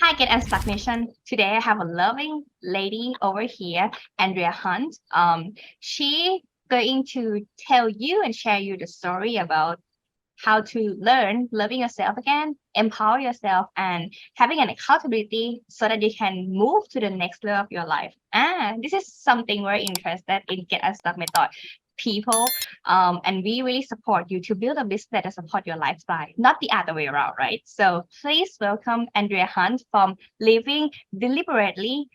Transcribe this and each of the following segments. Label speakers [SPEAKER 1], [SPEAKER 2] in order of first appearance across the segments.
[SPEAKER 1] Hi, Get Unstuck Nation. Today I have a loving lady over here, Andrea Hunt. She going to tell you and share you the story about how to learn loving yourself again, empower yourself, and having an accountability so that you can move to the next level of your life. And this is something we're interested in Get Unstuck method. People, and we really support you to build a business that support your lifestyle, not the other way around, right? So please welcome Andrea Hunt from Living Deliberately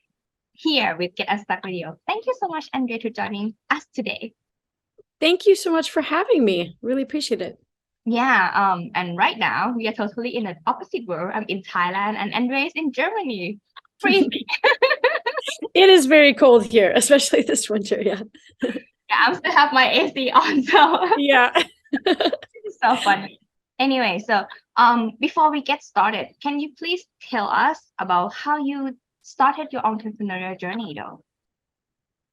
[SPEAKER 1] here with Get Unstuck Radio. Thank you so much, Andrea, for joining us today.
[SPEAKER 2] Thank you so much for having me. Really appreciate it.
[SPEAKER 1] Yeah, and right now we are totally in an opposite world. I'm in Thailand and Andre is in Germany. Freezing.
[SPEAKER 2] It is very cold here, especially this winter. Yeah.
[SPEAKER 1] Yeah, I still have my AC on, so
[SPEAKER 2] Yeah.
[SPEAKER 1] it's so funny. Anyway, so before we get started, can you please tell us about how you started your entrepreneurial journey though?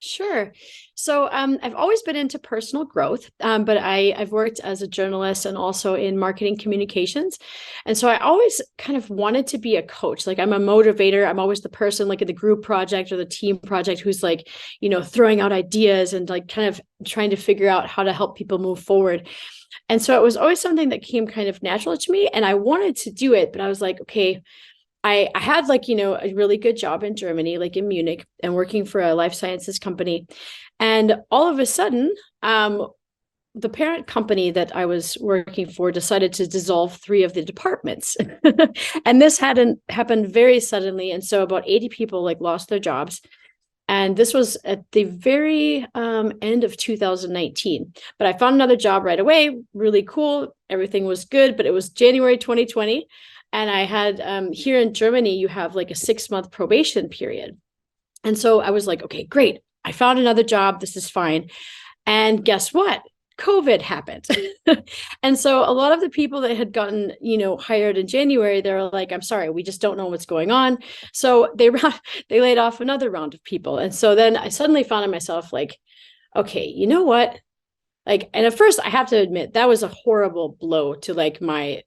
[SPEAKER 2] Sure. So I've always been into personal growth, but I've worked as a journalist and also in marketing communications. And so I always kind of wanted to be a coach. Like I'm a motivator. I'm always the person like in the group project or the team project who's like, throwing out ideas and like kind of trying to figure out how to help people move forward. And so it was always something that came kind of natural to me. And I wanted to do it, but I was like, okay, I had like, a really good job in Germany, like in Munich, and working for a life sciences company. And all of a sudden, the parent company that I was working for decided to dissolve three of the departments. And this hadn't happened very suddenly. And so about 80 people like lost their jobs. And this was at the very end of 2019. But I found another job right away, really cool. Everything was good, but it was January 2020. And I had here in Germany, you have like a 6-month probation period. And so I was like, okay, great. I found another job. This is fine. And guess what? COVID happened. And so a lot of the people that had gotten, hired in January, they were like, I'm sorry, we just don't know what's going on. So they laid off another round of people. And so then I suddenly found myself like, okay, you know what? Like, and at first I have to admit that was a horrible blow to like my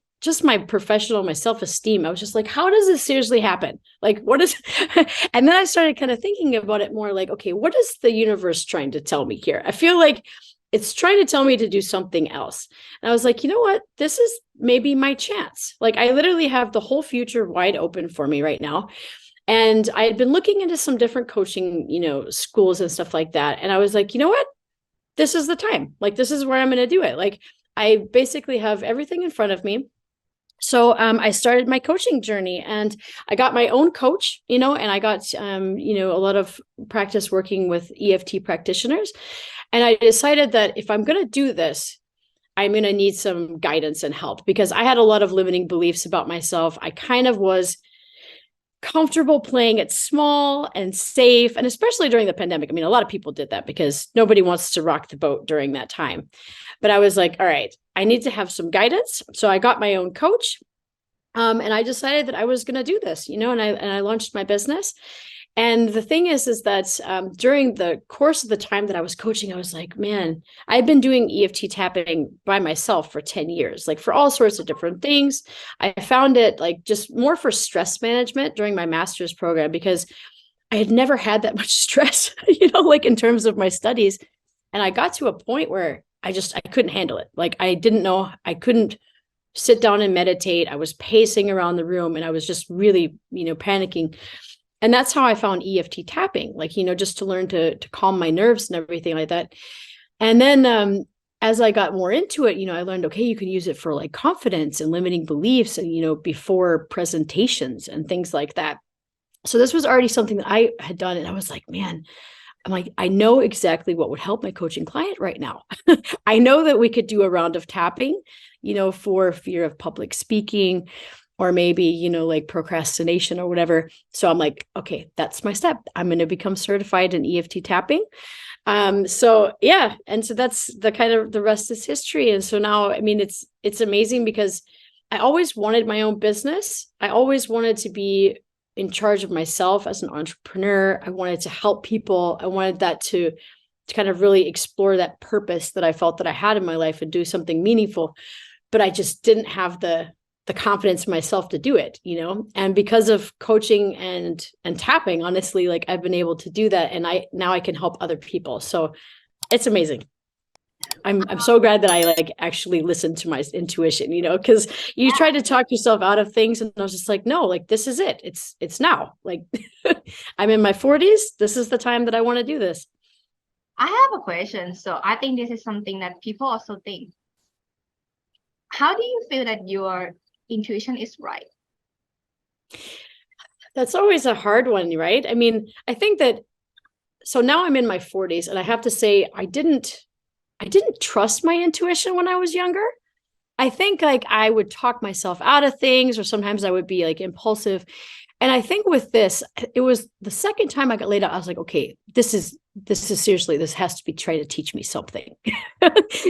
[SPEAKER 2] professional, my self-esteem. I was just like, how does this seriously happen? Like, what is, and then I started kind of thinking about it more like, okay, what is the universe trying to tell me here? I feel like it's trying to tell me to do something else. And I was like, you know what? This is maybe my chance. Like, I literally have the whole future wide open for me right now. And I had been looking into some different coaching, schools and stuff like that. And I was like, you know what? This is the time. Like, this is where I'm going to do it. Like, I basically have everything in front of me. So I started my coaching journey and I got my own coach, and I got, a lot of practice working with EFT practitioners. And I decided that if I'm going to do this, I'm going to need some guidance and help because I had a lot of limiting beliefs about myself. I kind of was comfortable playing it small and safe. And especially during the pandemic, I mean, a lot of people did that because nobody wants to rock the boat during that time. But I was like, all right, I need to have some guidance. So I got my own coach. And I decided that I was going to do this, and I launched my business. And the thing is that during the course of the time that I was coaching, I was like, man, I've been doing EFT tapping by myself for 10 years, like for all sorts of different things. I found it like just more for stress management during my master's program because I had never had that much stress, like in terms of my studies. And I got to a point where I couldn't handle it. Like I didn't know, I couldn't sit down and meditate. I was pacing around the room and I was just really, panicking. And that's how I found EFT tapping, like, just to learn to calm my nerves and everything like that. And then as I got more into it, I learned, okay, you can use it for like confidence and limiting beliefs and, before presentations and things like that. So this was already something that I had done. And I was like, man, I'm like, I know exactly what would help my coaching client right now. I know that we could do a round of tapping, for fear of public speaking or maybe, like procrastination or whatever. So I'm like, okay, that's my step. I'm going to become certified in EFT tapping. So yeah. And so that's the kind of the rest is history. And so now, I mean, it's amazing because I always wanted my own business. I always wanted to be in charge of myself as an entrepreneur. I wanted to help people. I wanted that to kind of really explore that purpose that I felt that I had in my life and do something meaningful. But I just didn't have the the confidence in myself to do it, you know? And because of coaching and tapping, honestly, like I've been able to do that. And now I can help other people. So it's amazing. I'm so glad that I like actually listened to my intuition, you know, because you try to talk yourself out of things, and I was just like, no, like this is it. It's now. Like I'm in my 40s. This is the time that I want to do this.
[SPEAKER 1] I have a question. So I think this is something that people also think. How do you feel that your intuition is right?
[SPEAKER 2] That's always a hard one, right? I mean, I think that, so now I'm in my 40s, and I have to say I didn't trust my intuition when I was younger. I think like I would talk myself out of things, or sometimes I would be like impulsive. And I think with this, it was the second time I got laid out, I was like, okay, this is seriously, this has to be trying to teach me something.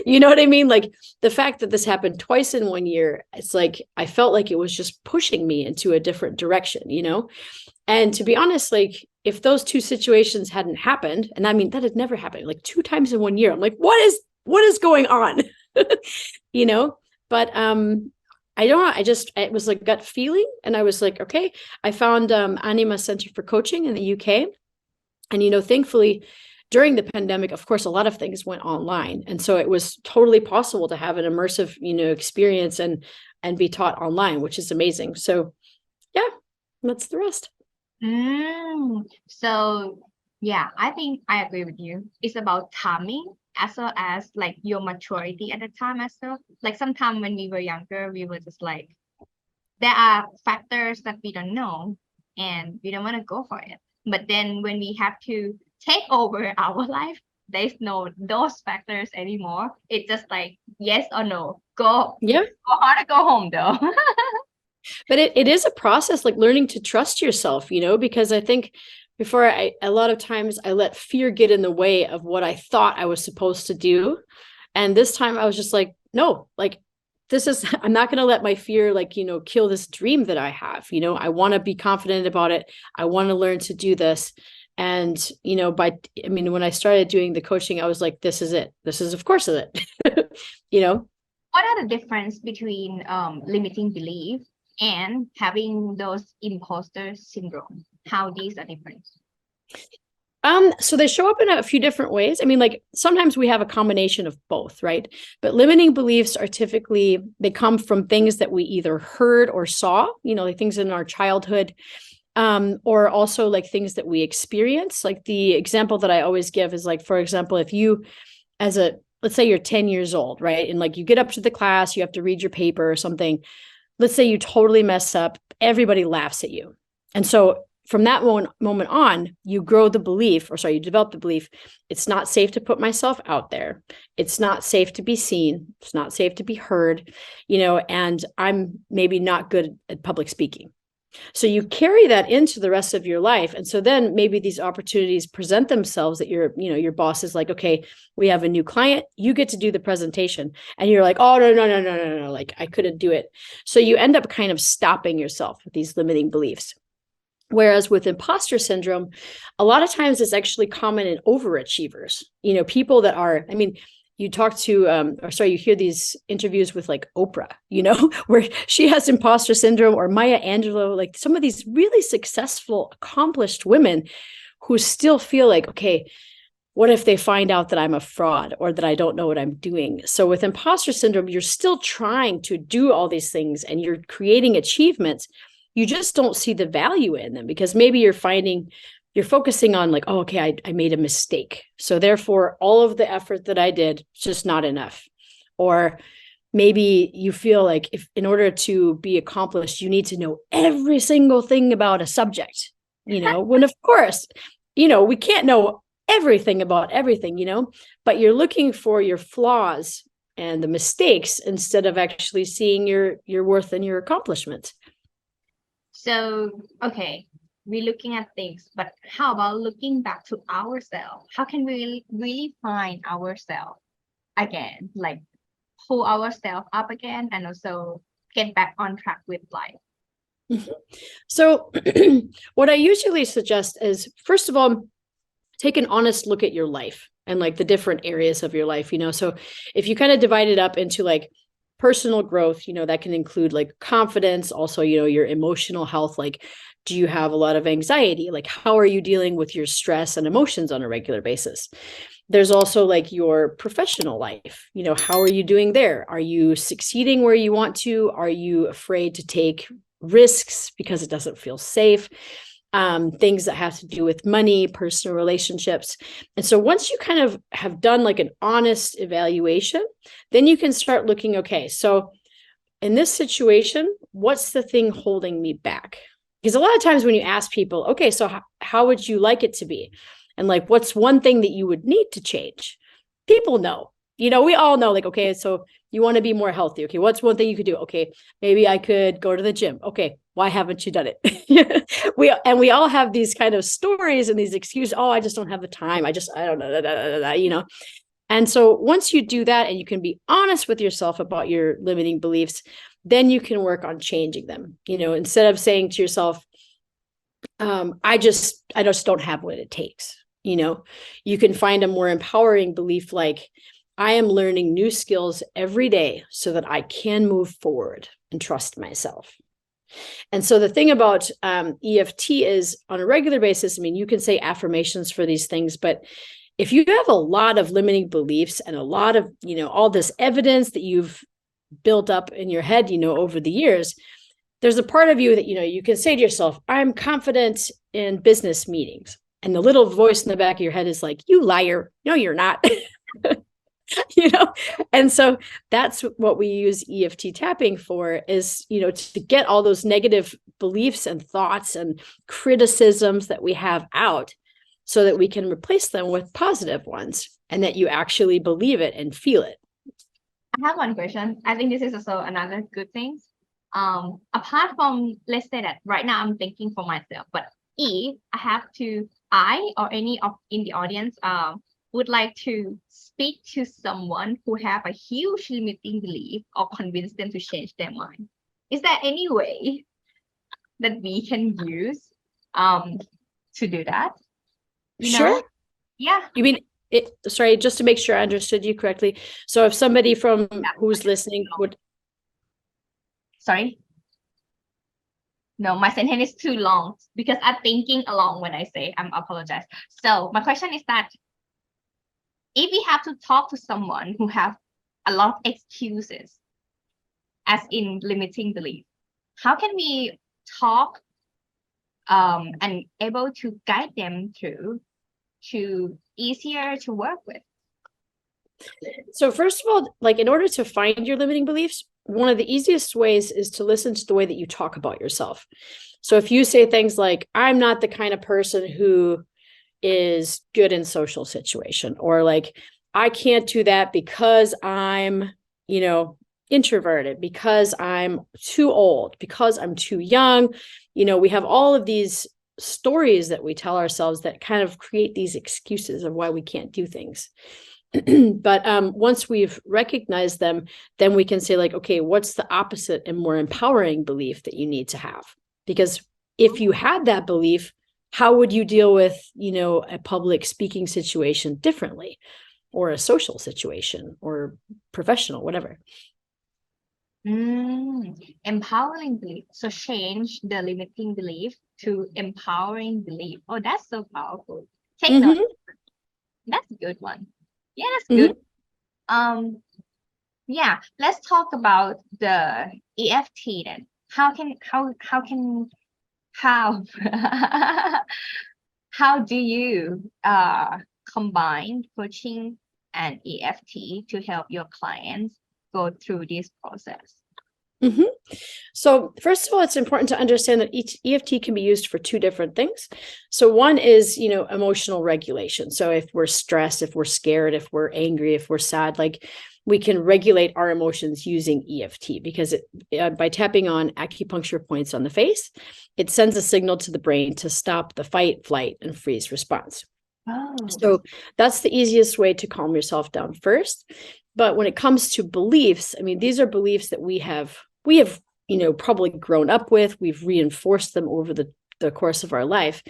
[SPEAKER 2] You know what I mean? Like the fact that this happened twice in 1 year, it's like, I felt like it was just pushing me into a different direction, you know? And to be honest, like if those two situations hadn't happened, and I mean, that had never happened, like 2 times in 1 year, I'm like, what is going on? You know? But I don't know. It was like gut feeling. And I was like, okay, I found Anima Center for Coaching in the UK. And, you know, thankfully, during the pandemic, of course, a lot of things went online. And so it was totally possible to have an immersive, you know, experience and be taught online, which is amazing. So yeah, that's the rest.
[SPEAKER 1] So yeah, I think I agree with you. It's about timing as well as like your maturity at the time as well. Like sometimes when we were younger, we were just like, there are factors that we don't know and we don't want to go for it. But then when we have to take over our life, there's no those factors anymore. It's just like yes or no. Go hard or go home though.
[SPEAKER 2] But it is a process, like learning to trust yourself, you know, because I think before a lot of times I let fear get in the way of what I thought I was supposed to do. And this time I was just like, no, like I'm not going to let my fear, like, you know, kill this dream that I have. You know, I want to be confident about it. I want to learn to do this. And, you know, when I started doing the coaching, I was like, this is it. This is, of course, it, you know.
[SPEAKER 1] What are the difference between limiting belief and having those imposter syndrome? How these are different?
[SPEAKER 2] So they show up in a few different ways. I mean, like sometimes we have a combination of both, right? But limiting beliefs are typically, they come from things that we either heard or saw, you know, like things in our childhood, or also like things that we experience. Like the example that I always give is like, for example, if you, let's say you're 10 years old, right? And like you get up to the class, you have to read your paper or something. Let's say you totally mess up, everybody laughs at you. And so from that moment on, you develop the belief, it's not safe to put myself out there. It's not safe to be seen. It's not safe to be heard, you know, and I'm maybe not good at public speaking. So you carry that into the rest of your life. And so then maybe these opportunities present themselves that your boss is like, okay, we have a new client, you get to do the presentation. And you're like, oh, no, like I couldn't do it. So you end up kind of stopping yourself with these limiting beliefs. Whereas with imposter syndrome, a lot of times it's actually common in overachievers, you know, people that are, I mean, you hear these interviews with like Oprah, you know, where she has imposter syndrome, or Maya Angelou, like some of these really successful, accomplished women who still feel like, okay, what if they find out that I'm a fraud or that I don't know what I'm doing? So with imposter syndrome, you're still trying to do all these things and you're creating achievements. You just don't see the value in them because maybe you're focusing on like, oh, okay, I made a mistake. So therefore, all of the effort that I did is just not enough. Or maybe you feel like if in order to be accomplished, you need to know every single thing about a subject, you know, when of course, you know, we can't know everything about everything, you know, but you're looking for your flaws and the mistakes instead of actually seeing your worth and your accomplishments.
[SPEAKER 1] So, okay, we're looking at things, but how about looking back to ourselves? How can we really find ourselves again, like pull ourselves up again and also get back on track with life?
[SPEAKER 2] Mm-hmm. So what I usually suggest is, first of all, take an honest look at your life and like the different areas of your life, you know. So if you kind of divide it up into like personal growth, that can include like confidence, also, your emotional health. Like, do you have a lot of anxiety? Like, how are you dealing with your stress and emotions on a regular basis? There's also like your professional life. How are you doing there? Are you succeeding where you want to? Are you afraid to take risks because it doesn't feel safe? Things that have to do with money, personal relationships. And so once you kind of have done like an honest evaluation, then you can start looking, okay, so in this situation, what's the thing holding me back? Because a lot of times when you ask people, okay, so how would you like it to be? And like, what's one thing that you would need to change? People know, we all know, like, okay, so you want to be more healthy. Okay, what's one thing you could do? Okay, maybe I could go to the gym. Okay, why haven't you done it? we all have these kind of stories and these excuses. Oh, I just don't have the time. I don't know, And so once you do that and you can be honest with yourself about your limiting beliefs, then you can work on changing them. Instead of saying to yourself, I just don't have what it takes. You can find a more empowering belief like, I am learning new skills every day so that I can move forward and trust myself. And so the thing about EFT is, on a regular basis, you can say affirmations for these things, but if you have a lot of limiting beliefs and a lot of, all this evidence that you've built up in your head, over the years, there's a part of you that, you can say to yourself, I'm confident in business meetings. And the little voice in the back of your head is like, you liar. No, you're not. And so that's what we use EFT tapping for, is, to get all those negative beliefs and thoughts and criticisms that we have out, so that we can replace them with positive ones, and that you actually believe it and feel it.
[SPEAKER 1] I have one question. I think this is also another good thing. Apart from, let's say that right now I'm thinking for myself, but if I or any of in the audience would like to speak to someone who have a huge limiting belief or convince them to change their mind, is there any way that we can use to do that?
[SPEAKER 2] Sure.
[SPEAKER 1] Yeah.
[SPEAKER 2] You mean it? Sorry, just to make sure I understood you correctly. So if somebody from who's listening would.
[SPEAKER 1] Sorry. No, my sentence is too long because I'm thinking along when I say. I apologize. So my question is that if we have to talk to someone who have a lot of excuses, as in limiting belief, how can we talk and able to guide them through to easier to work with?
[SPEAKER 2] So first of all, like, in order to find your limiting beliefs, one of the easiest ways is to listen to the way that you talk about yourself. So if you say things like, I'm not the kind of person who is good in social situation, or like, I can't do that because I'm, introverted, because I'm too old, because I'm too young. We have all of these stories that we tell ourselves that kind of create these excuses of why we can't do things. But once we've recognized them, then we can say, like, okay, what's the opposite and more empowering belief that you need to have? Because if you had that belief, how would you deal with, a public speaking situation differently, or a social situation, or professional, whatever?
[SPEAKER 1] Empowering belief. So change the limiting belief to empowering belief. Oh, that's so powerful. Take note. That's a good one. Yeah, that's good. Yeah, let's talk about the EFT then. How how do you combine coaching and EFT to help your clients go through this process?
[SPEAKER 2] So first of all, it's important to understand that each EFT can be used for two different things. So one is, emotional regulation. So if we're stressed, if we're scared, if we're angry, if we're sad, like, we can regulate our emotions using EFT, because by tapping on acupuncture points on the face, it sends a signal to the brain to stop the fight, flight, and freeze response. So that's the easiest way to calm yourself down first. But when it comes to beliefs, these are beliefs that we have, probably grown up with. We've reinforced them over the course of our life.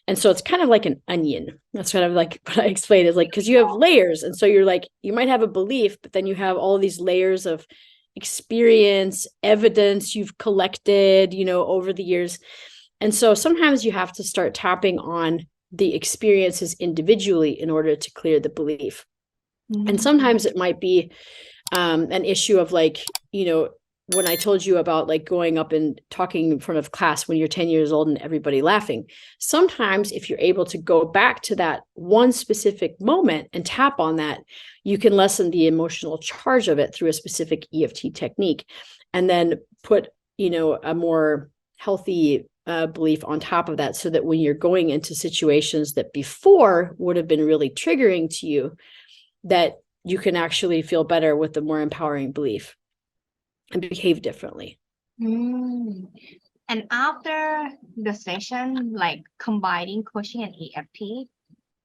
[SPEAKER 2] And so it's kind of like an onion. That's kind of like what I explained, is like, because you have layers. And so you're like, you might have a belief, but then you have all these layers of experience, evidence you've collected, over the years. And so sometimes you have to start tapping on the experiences individually in order to clear the belief. And sometimes it might be an issue of like, when I told you about like going up and talking in front of class when you're 10 years old and everybody laughing, sometimes if you're able to go back to that one specific moment and tap on that, you can lessen the emotional charge of it through a specific EFT technique, and then put, a more healthy belief on top of that, so that when you're going into situations that before would have been really triggering to you, that you can actually feel better with the more empowering belief and behave differently.
[SPEAKER 1] And after the session, like combining coaching and EFT,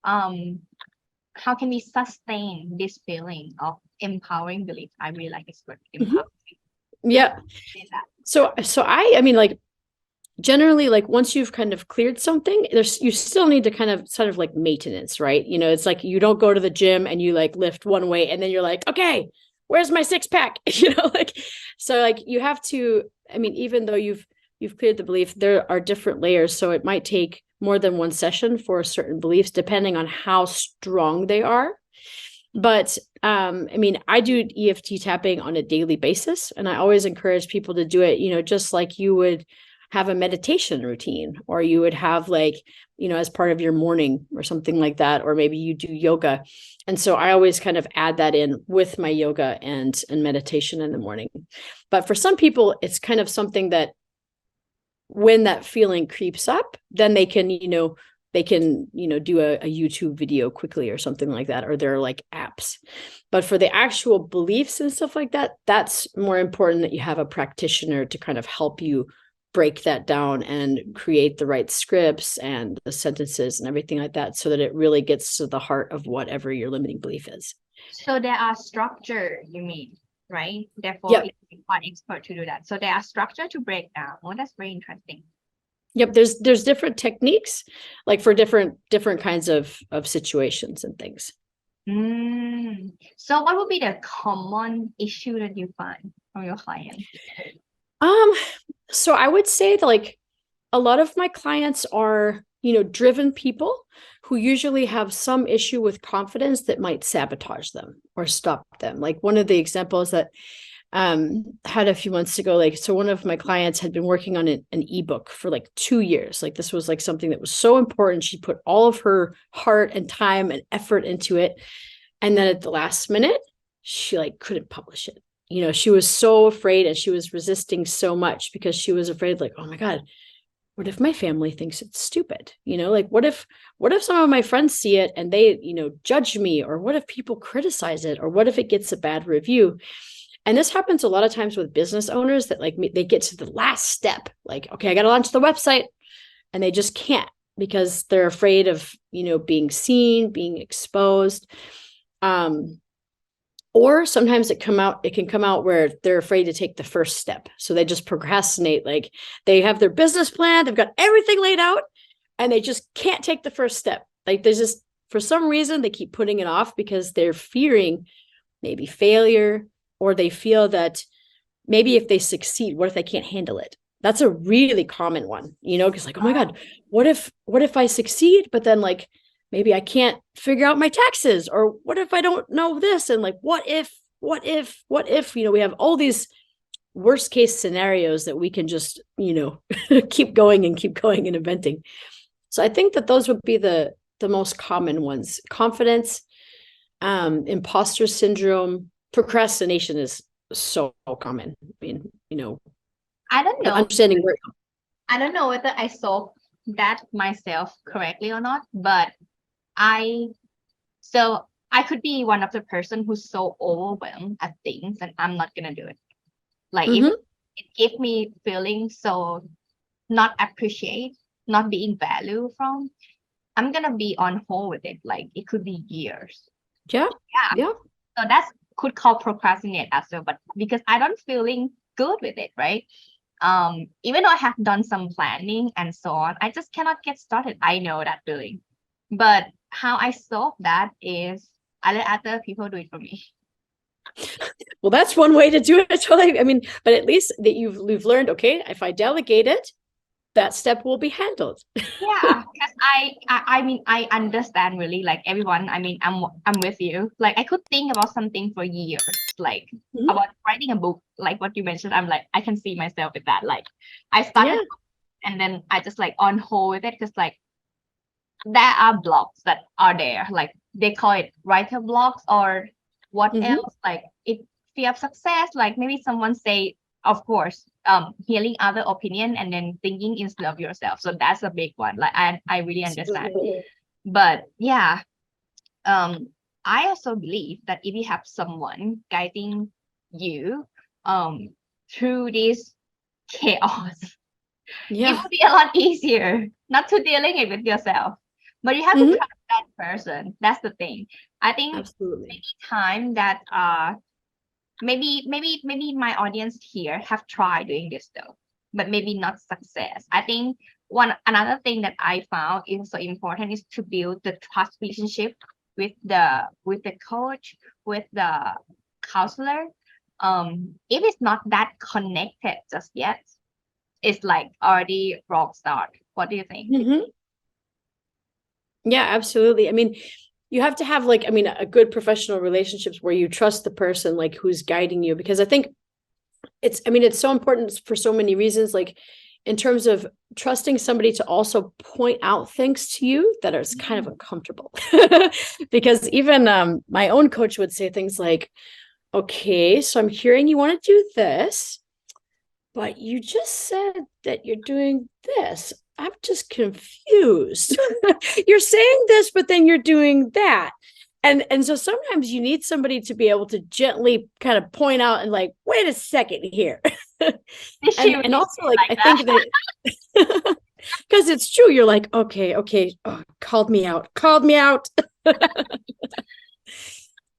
[SPEAKER 1] how can we sustain this feeling of empowering belief? I really like this word, empowering.
[SPEAKER 2] Yeah. So I mean, like, generally, like once you've kind of cleared something, you still need to kind of sort of like maintenance, right? It's like you don't go to the gym and you like lift one weight and then you're like, okay, where's my 6-pack? Like, so like you have to, I mean, even though you've cleared the belief, there are different layers. So it might take more than one session for certain beliefs, depending on how strong they are. But I mean, I do EFT tapping on a daily basis, and I always encourage people to do it, just like you would have a meditation routine, or you would have like, as part of your morning or something like that, or maybe you do yoga. And so I always kind of add that in with my yoga and meditation in the morning. But for some people, it's kind of something that when that feeling creeps up, then they can, do a YouTube video quickly or something like that, or there are like apps. But for the actual beliefs and stuff like that, that's more important that you have a practitioner to kind of help you break that down and create the right scripts and the sentences and everything like that, so that it really gets to the heart of whatever your limiting belief is.
[SPEAKER 1] So there are structure, you mean, right? Therefore, it's quite expert to do that. So there are structure to break down. Oh, that's very interesting.
[SPEAKER 2] Yep, there's different techniques, like for different kinds of situations and things.
[SPEAKER 1] So what would be the common issue that you find from your clients?
[SPEAKER 2] So I would say that like a lot of my clients are, driven people who usually have some issue with confidence that might sabotage them or stop them. Like one of the examples that had a few months ago, like, so one of my clients had been working on an ebook for like 2 years. Like this was like something that was so important. She put all of her heart and time and effort into it. And then at the last minute, she like couldn't publish it. She was so afraid, and she was resisting so much because she was afraid, like, oh my God, what if my family thinks it's stupid? Like what if some of my friends see it and they, judge me? Or what if people criticize it? Or what if it gets a bad review? And this happens a lot of times with business owners, that like they get to the last step, like, okay, I got to launch the website, and they just can't because they're afraid of, being seen, being exposed. Or sometimes it can come out where they're afraid to take the first step. So they just procrastinate. Like they have their business plan, they've got everything laid out, and they just can't take the first step. Like there's just, for some reason, they keep putting it off because they're fearing maybe failure, or they feel that maybe if they succeed, what if they can't handle it? That's a really common one, because like, oh my God, what if I succeed, but then like, maybe I can't figure out my taxes, or what if I don't know this? And like, what if, we have all these worst case scenarios that we can just, keep going and inventing. So I think that those would be the most common ones: confidence, imposter syndrome, procrastination is so common. I mean,
[SPEAKER 1] I don't know.
[SPEAKER 2] Understanding where.
[SPEAKER 1] I don't know whether I solved that myself correctly or not, but I could be one of the person who's so overwhelmed at things, and I'm not gonna do it. Like if it gave me feeling so not appreciate, not being valued from, I'm gonna be on hold with it. Like it could be years.
[SPEAKER 2] Yeah.
[SPEAKER 1] So that's could call procrastinate as well, but because I don't feeling good with it, right? Even though I have done some planning and so on, I just cannot get started. I know that feeling. But how I solve that is I let other people do it for me.
[SPEAKER 2] Well, that's one way to do it. I mean, but at least that you've learned, okay, if I delegate it, that step will be handled.
[SPEAKER 1] Yeah, because I mean I understand really like everyone. I mean I'm with you. Like I could think about something for years, like
[SPEAKER 2] Mhm.
[SPEAKER 1] about writing a book, like what you mentioned. I'm like I can see myself with that. Like I started
[SPEAKER 2] Yeah.
[SPEAKER 1] and then I just like on hold with it because like there are blogs that are there, like they call it writer blogs or what
[SPEAKER 2] Mhm.
[SPEAKER 1] else, like it fear of success, like maybe someone say, of course, hearing other opinion and then thinking instead of yourself. So that's a big one. Like I really understand.
[SPEAKER 2] Absolutely.
[SPEAKER 1] But yeah, um, I also believe that if you have someone guiding you um through this chaos, it
[SPEAKER 2] Yeah.
[SPEAKER 1] would be a lot easier not to dealing it with yourself. But you have to
[SPEAKER 2] Mhm.
[SPEAKER 1] trust that person. That's the thing. I think
[SPEAKER 2] Absolutely.
[SPEAKER 1] maybe time that maybe my audience here have tried doing this though, but maybe not success. I think one another thing that I found is so important is to build the trust relationship with the coach, with the counselor. If it's not that connected just yet, it's like already rock start. What do you think?
[SPEAKER 2] Mhm. Yeah, absolutely. I mean, you have to have like, I mean, a good professional relationships where you trust the person like who's guiding you, because I think I mean, it's so important for so many reasons, like in terms of trusting somebody to also point out things to you that are kind of
[SPEAKER 1] Mm.
[SPEAKER 2] uncomfortable. Because even my own coach would say things like, okay, so I'm hearing you want to do this, but you just said that you're doing this. I'm just confused. You're saying this, but then you're doing that. And so sometimes you need somebody to be able to gently kind of point out and like, wait a second here.
[SPEAKER 1] Did she really
[SPEAKER 2] And also
[SPEAKER 1] say it
[SPEAKER 2] like
[SPEAKER 1] like
[SPEAKER 2] I
[SPEAKER 1] that?
[SPEAKER 2] think that because it's true, you're like, okay, oh, called me out, called me out.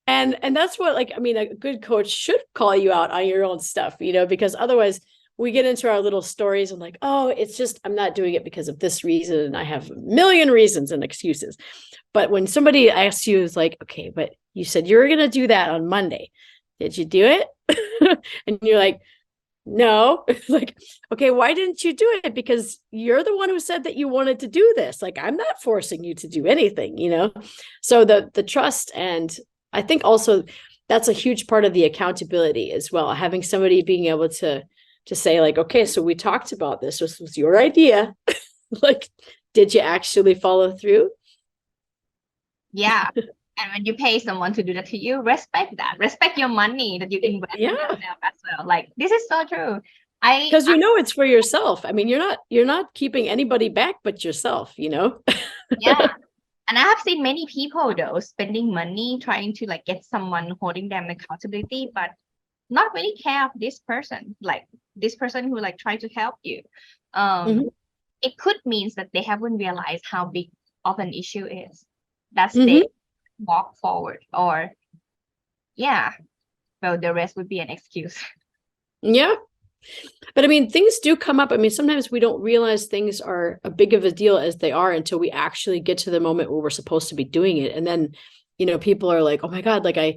[SPEAKER 2] And that's what, like, I mean, a good coach should call you out on your own stuff, because otherwise we get into our little stories and like, oh, it's just I'm not doing it because of this reason and I have a million reasons and excuses. But when somebody asks you, is like, okay, but you said you were going to do that on Monday, did you do it? And you're like, no. Like, okay, why didn't you do it? Because you're the one who said that you wanted to do this. Like, I'm not forcing you to do anything. So the trust, and I think also that's a huge part of the accountability as well, having somebody being able to say like, okay, so we talked about this was your idea. Like, did you actually follow through?
[SPEAKER 1] Yeah. And when you pay someone to do that to you, respect that. Respect your money that you invest in
[SPEAKER 2] Yeah,
[SPEAKER 1] yourself as well. Like this is so true. I,
[SPEAKER 2] because
[SPEAKER 1] I
[SPEAKER 2] it's for yourself. I mean, you're not keeping anybody back but yourself.
[SPEAKER 1] yeah. And I have seen many people though spending money trying to like get someone holding them accountability, but not really care of this person, like this person who like try to help you.
[SPEAKER 2] Mhm.
[SPEAKER 1] It could means that they haven't realized how big of an issue is. That's they
[SPEAKER 2] Mhm.
[SPEAKER 1] walk forward or yeah. Well, the rest would be an excuse.
[SPEAKER 2] Yeah. But I mean, things do come up. I mean, sometimes we don't realize things are a big of a deal as they are until we actually get to the moment where we're supposed to be doing it. And then, people are like, oh my God, like I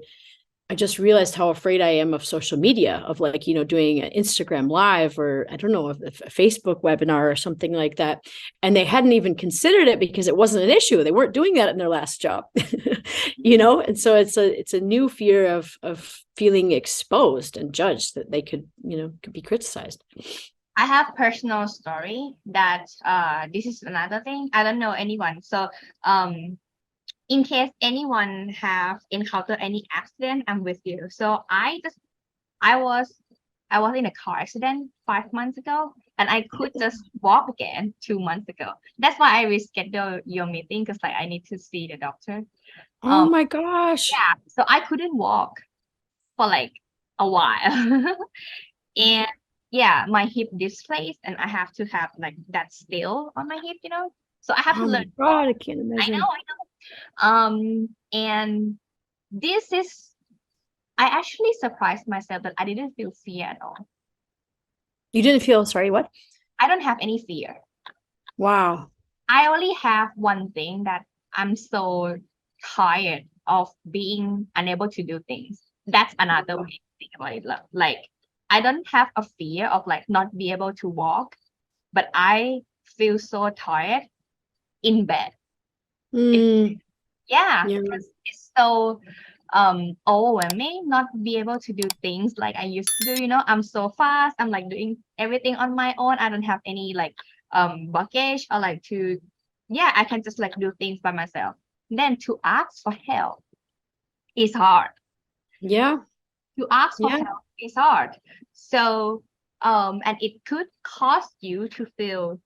[SPEAKER 2] just realized how afraid I am of social media, of like, doing an Instagram live or I don't know, a Facebook webinar or something like that. And they hadn't even considered it because it wasn't an issue. They weren't doing that in their last job, And so it's a new fear of feeling exposed and judged, that they could be criticized.
[SPEAKER 1] I have personal story that this is another thing. I don't know anyone. So um in case anyone have encountered any accident, I'm with you. So I was I was in a car accident 5 months ago and I could just walk again 2 months ago. That's why I rescheduled your meeting because like I need to see the doctor.
[SPEAKER 2] Oh
[SPEAKER 1] Um
[SPEAKER 2] my gosh.
[SPEAKER 1] yeah, so I couldn't walk for like a while. And yeah, my hip displaced and I have to have like that still on my hip. So I have to
[SPEAKER 2] Oh
[SPEAKER 1] learn
[SPEAKER 2] my
[SPEAKER 1] to walk.
[SPEAKER 2] God, I can't
[SPEAKER 1] I know,
[SPEAKER 2] imagine.
[SPEAKER 1] I know. And this is I actually surprised myself that I didn't feel fear at all.
[SPEAKER 2] You didn't feel sorry, what?
[SPEAKER 1] I don't have any fear.
[SPEAKER 2] Wow.
[SPEAKER 1] I only have one thing that I'm so tired of being unable to do things. that's another way to think about it. Like I don't have a fear of like not be able to walk, but I feel so tired in bed.
[SPEAKER 2] Mm,
[SPEAKER 1] Yeah,
[SPEAKER 2] yeah.
[SPEAKER 1] because it's so overwhelming not be able to do things like I used to do. I'm so fast. I'm like doing everything on my own. I don't have any like baggage or like to, yeah, I can just like do things by myself. Then to ask for help is hard.
[SPEAKER 2] Yeah.
[SPEAKER 1] To ask for
[SPEAKER 2] Yeah.
[SPEAKER 1] help is hard. So and it could cost you to feel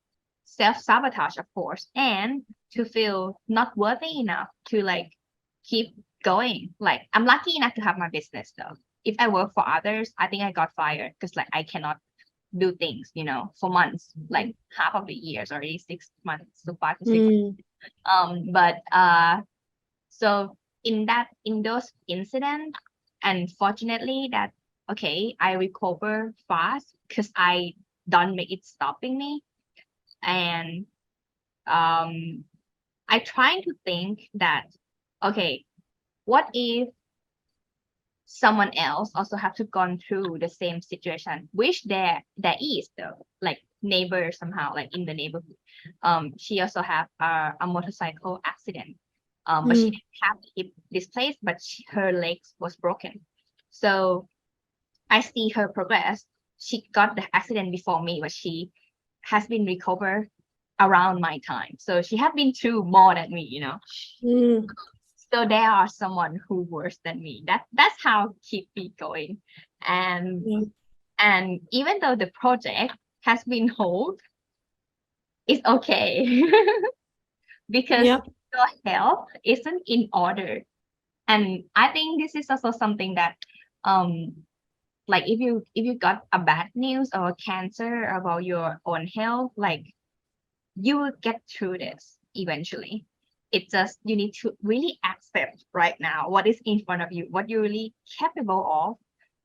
[SPEAKER 1] self-sabotage, of course, and to feel not worthy enough to like keep going. Like I'm lucky enough to have my business though. If I work for others, I think I got fired because like I cannot do things, for months, like half of the years, already 6 months to 5 to 6.
[SPEAKER 2] Mm,
[SPEAKER 1] But so in those incidents, and fortunately that okay, I recover fast because I don't make it stopping me. And um I try to think that okay, what if someone else also have to gone through the same situation, which there is though, like neighbor somehow, like in the neighborhood. She also have a motorcycle accident. But she
[SPEAKER 2] mm,
[SPEAKER 1] didn't have hip displaced, but her legs was broken. So I see her progress. She got the accident before me, but she has been recovered around my time. So she have been through more than me.
[SPEAKER 2] mm,
[SPEAKER 1] So there are someone who worse than me. That's how keep me going. And
[SPEAKER 2] yeah.
[SPEAKER 1] and even though the project has been hold, it's okay because
[SPEAKER 2] Yeah.
[SPEAKER 1] your health isn't in order. And I think this is also something that um like if you got a bad news or a cancer about your own health, like you will get through this eventually. It's just you need to really accept right now what is in front of you, what you're really capable of,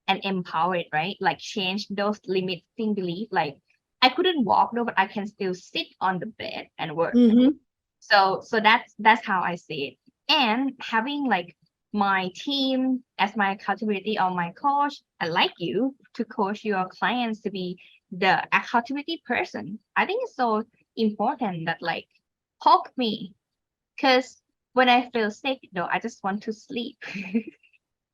[SPEAKER 1] and empower it, right? Like change those limiting beliefs. Like I couldn't walk though, but I can still sit on the bed and work.
[SPEAKER 2] Mm-hmm.
[SPEAKER 1] So that's how I see it. And having like my team as my accountability or my coach, I like you to coach your clients to be the accountability person. I think it's so important that like poke me because when I feel sick though, I just want to sleep.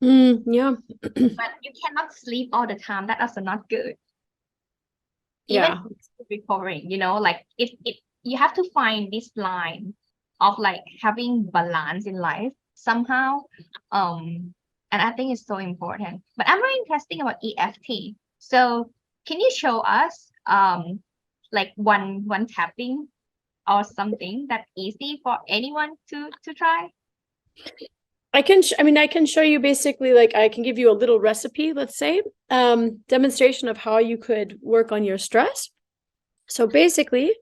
[SPEAKER 2] Mm, yeah.
[SPEAKER 1] But you cannot sleep all the time. That also not good. Even
[SPEAKER 2] Yeah.
[SPEAKER 1] recovering, like it you have to find this line of like having balance in life somehow. And I think it's so important. But I'm very interested about EFT. So can you show us like one tapping or something that's easy for anyone to try?
[SPEAKER 2] I can show you basically, like, I can give you a little recipe, let's say, demonstration of how you could work on your stress. So basically,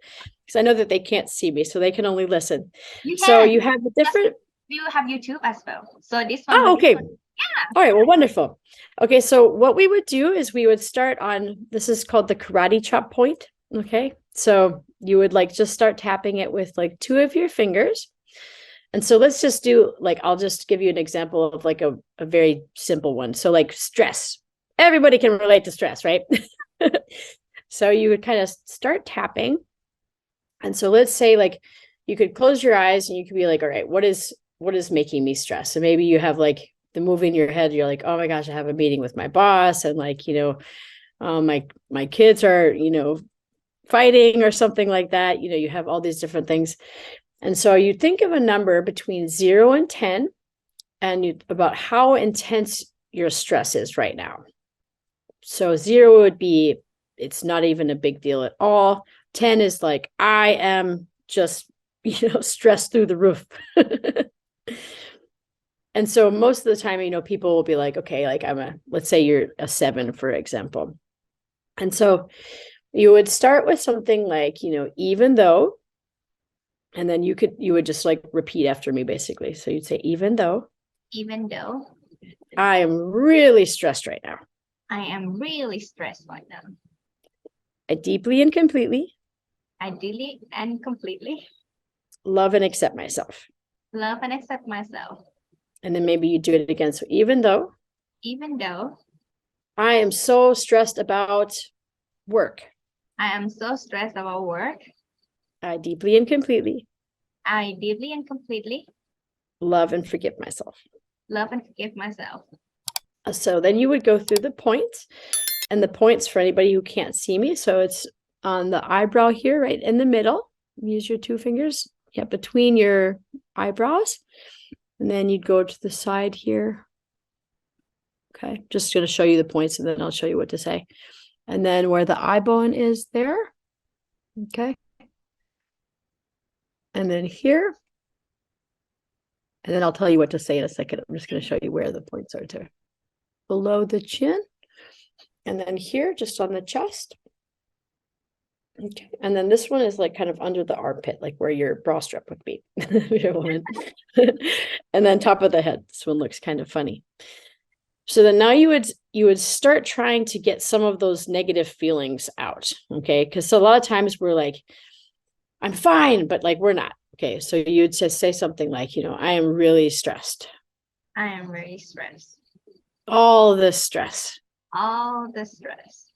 [SPEAKER 2] because I know that they can't see me, so they can only listen.
[SPEAKER 1] You
[SPEAKER 2] So
[SPEAKER 1] can.
[SPEAKER 2] you have the
[SPEAKER 1] Just
[SPEAKER 2] different,
[SPEAKER 1] you have YouTube as well. So this one
[SPEAKER 2] oh,
[SPEAKER 1] will be
[SPEAKER 2] okay. All right, well, wonderful. Okay, so what we would do is we would start on, this is called the karate chop point. Okay, so you would like just start tapping it with like two of your fingers. And so let's just do, like, I'll just give you an example of like a very simple one. So like stress. Everybody can relate to stress, right? So you would kind of start tapping. And so let's say like you could close your eyes and you could be like, all right, what is making me stress? And maybe you have like the movie in your head, you're like, oh my gosh, I have a meeting with my boss, and like, my kids are, fighting or something like that. You have all these different things. And so you think of a number between 0 and 10, and about how intense your stress is right now. So 0 would be, it's not even a big deal at all. 10 is like, I am just, stressed through the roof. And so most of the time, people will be like, okay, like let's say you're a 7, for example. And so you would start with something like, even though, and then you would just like repeat after me, basically. So you'd say, even though
[SPEAKER 1] even though
[SPEAKER 2] I am really stressed right now,
[SPEAKER 1] I am really stressed right now.
[SPEAKER 2] I deeply and completely
[SPEAKER 1] Ideally and completely
[SPEAKER 2] love and accept myself.
[SPEAKER 1] love and accept myself.
[SPEAKER 2] And then maybe you do it again. So even though
[SPEAKER 1] Even though
[SPEAKER 2] I am so stressed about work.
[SPEAKER 1] I am so stressed about work,
[SPEAKER 2] I deeply and completely
[SPEAKER 1] I deeply and completely
[SPEAKER 2] love and forgive myself.
[SPEAKER 1] love and forgive myself.
[SPEAKER 2] So then you would go through the points, and the points for anybody who can't see me. So it's on the eyebrow here, right in the middle. Use your two fingers, yeah, between your eyebrows. And then you'd go to the side here. Okay, just going to show you the points and then I'll show you what to say. And then where the eye bone is there. Okay. And then here. And then I'll tell you what to say in a second. I'm just going to show you where the points are too. Below the chin. And then here, just on the chest. Okay. And then this one is like kind of under the armpit, like where your bra strap would be. And then top of the head. This one looks kind of funny. So then now you would start trying to get some of those negative feelings out. Okay. Because a lot of times we're like, I'm fine, but like we're not. Okay. So you'd just say something like, I am really stressed.
[SPEAKER 1] I am really stressed.
[SPEAKER 2] All this stress.
[SPEAKER 1] All the stress.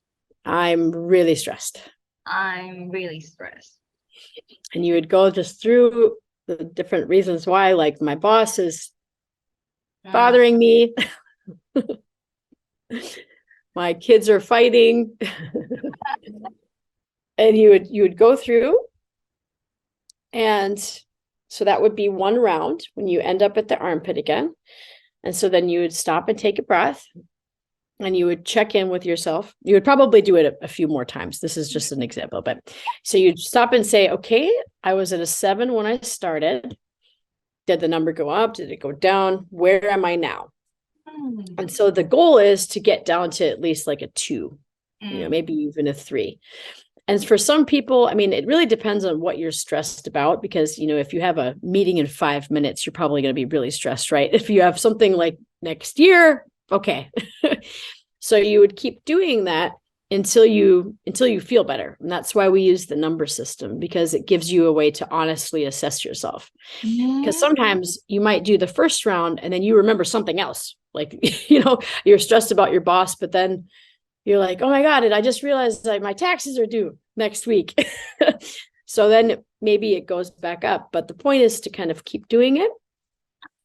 [SPEAKER 2] I'm really stressed.
[SPEAKER 1] I'm really stressed.
[SPEAKER 2] And you would go just through the different reasons why, like my boss is bothering me. My kids are fighting. And you would go through. And so that would be one round when you end up at the armpit again. And so then you would stop and take a breath. And you would check in with yourself. You would probably do it a few more times. This is just an example, but so you'd stop and say, okay, I was at a 7 when I started. Did the number go up? Did it go down? Where am I now? And so the goal is to get down to at least like a 2, maybe even a 3. And for some people, I mean, it really depends on what you're stressed about, because, if you have a meeting in 5 minutes, you're probably going to be really stressed, right? If you have something like next year, okay. So you would keep doing that until you feel better. And that's why we use the number system, because it gives you a way to honestly assess yourself. Because sometimes you might do the first round and then you remember something else. Like, you're stressed about your boss, but then you're like, oh my God, and I just realized that my taxes are due next week. So then maybe it goes back up. But the point is to kind of keep doing it.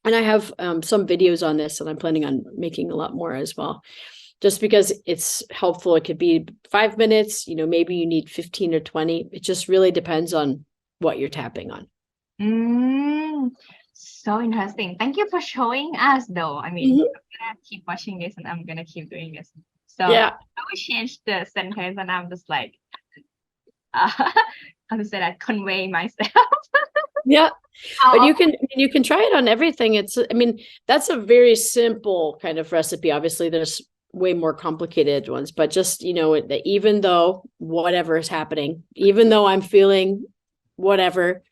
[SPEAKER 2] And I have some videos on this, and I'm planning on making a lot more as well, just because it's helpful. It could be 5 minutes, maybe you need 15 or 20. It just really depends on what you're tapping on.
[SPEAKER 1] So interesting. Thank you for showing us, though. I mean, I'm gonna keep watching this and I'm gonna keep doing this. So
[SPEAKER 2] yeah,
[SPEAKER 1] I will change the sentence and I'm just like, how to say that, convey myself.
[SPEAKER 2] Yeah. But you can try it on everything. That's a very simple kind of recipe. Obviously, there's way more complicated ones, but just, that even though whatever is happening, even though I'm feeling whatever,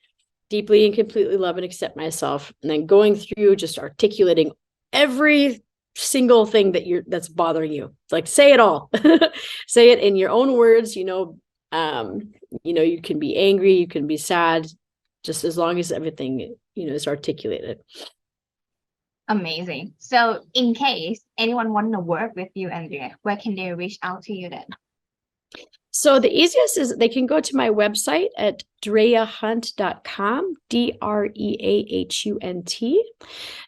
[SPEAKER 2] deeply and completely love and accept myself, and then going through just articulating every single thing that's bothering you. Like, say it all. Say it in your own words. You can be angry, you can be sad, just as long as everything is articulated.
[SPEAKER 1] Amazing. So in case anyone want to work with you, Andrea, where can they reach out to you then?
[SPEAKER 2] So the easiest is they can go to my website at dreahunt.com, DREAHUNT.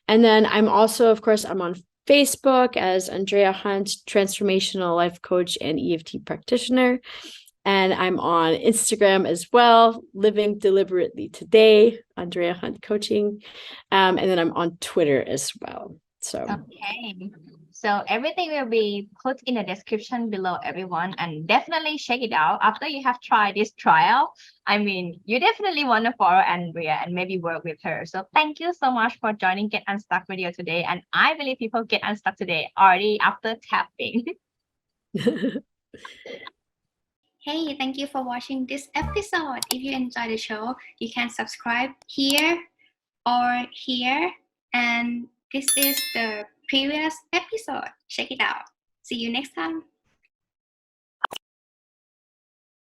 [SPEAKER 2] And then I'm also, of course, I'm on Facebook as Andrea Hunt, transformational life coach and EFT practitioner. And I'm on Instagram as well, Living Deliberately Today, Andrea Hunt Coaching. And then I'm on Twitter as well. So
[SPEAKER 1] okay. So everything will be put in the description below, everyone, and definitely check it out after you have tried this trial. I mean, you definitely want to follow Andrea and maybe work with her. So thank you so much for joining Get Unstuck video today. And I believe people get unstuck today already after tapping. Hey, thank you for watching this episode. If you enjoyed the show, you can subscribe here or here. And this is the previous episode. Check it out. See you next time.